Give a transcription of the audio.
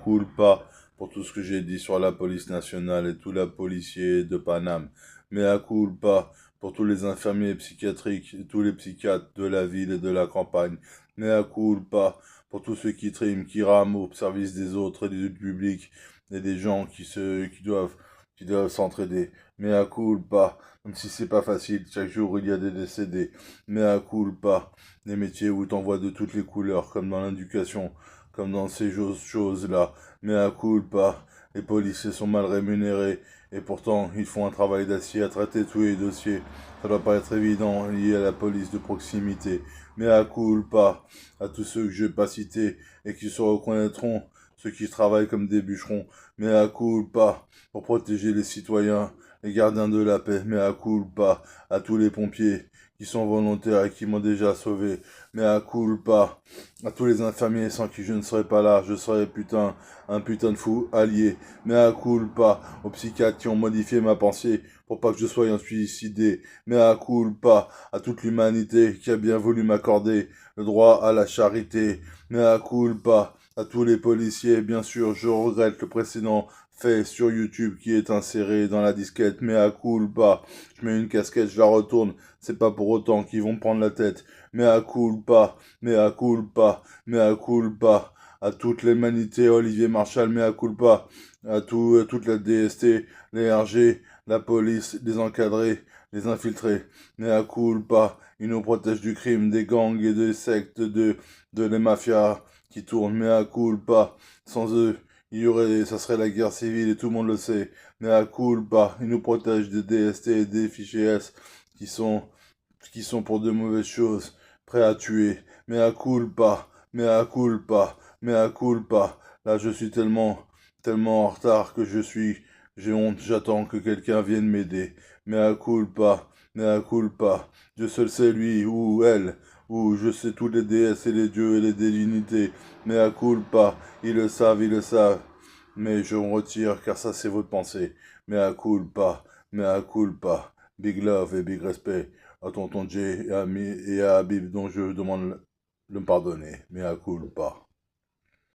culpa pour tout ce que j'ai dit sur la police nationale et tous les policiers de Paname. Mea culpa pour tous les infirmiers psychiatriques et tous les psychiatres de la ville et de la campagne. Mea culpa pour tous ceux qui triment, qui rament au service des autres et du public et des gens qui doivent s'entraider. Mea culpa, même si c'est pas facile, chaque jour il y a des décédés. Mea culpa, des métiers où t'en vois de toutes les couleurs, comme dans l'éducation, comme dans ces choses-là. Mea culpa, les policiers sont mal rémunérés, et pourtant ils font un travail d'acier à traiter tous les dossiers. Ça doit pas être évident lié à la police de proximité. Mea culpa à tous ceux que je vais pas citer et qui se reconnaîtront, ceux qui travaillent comme des bûcherons. Mea culpa pour protéger les citoyens, les gardiens de la paix. Mea culpa à tous les pompiers qui sont volontaires et qui m'ont déjà sauvé. Mea culpa à tous les infirmiers sans qui je ne serais pas là, je serais un putain de fou allié. Mea culpa aux psychiatres qui ont modifié ma pensée pour pas que je sois un suicidé. Mea culpa à toute l'humanité qui a bien voulu m'accorder le droit à la charité. Mea culpa à tous les policiers, bien sûr, je regrette le précédent fait sur YouTube qui est inséré dans la disquette. Mea culpa, je mets une casquette, je la retourne, c'est pas pour autant qu'ils vont me prendre la tête. Mea culpa, mea culpa, mea culpa à toute l'humanité, Olivier Marchal, mea culpa à toute la DST, les RG, la police, les encadrés, les infiltrés. Mea culpa, ils nous protègent du crime, des gangs et des sectes, de les mafias qui tournent. Mea culpa, sans eux, ça serait la guerre civile et tout le monde le sait. Mea culpa, ils nous protègent des DST et des fichiers S qui sont pour de mauvaises choses, prêts à tuer. Mea culpa, mea culpa, mea culpa. Là, je suis tellement en retard que j'ai honte, j'attends que quelqu'un vienne m'aider. Mea culpa, mea culpa. Dieu seul sait lui ou elle, ou je sais tous les déesses et les dieux et les divinités. Mea culpa, ils le savent, ils le savent. Mais je me retire car ça c'est votre pensée. Mea culpa, mea culpa. Big love et big respect à tonton Jay et à Habib dont je demande de me pardonner. Mea culpa.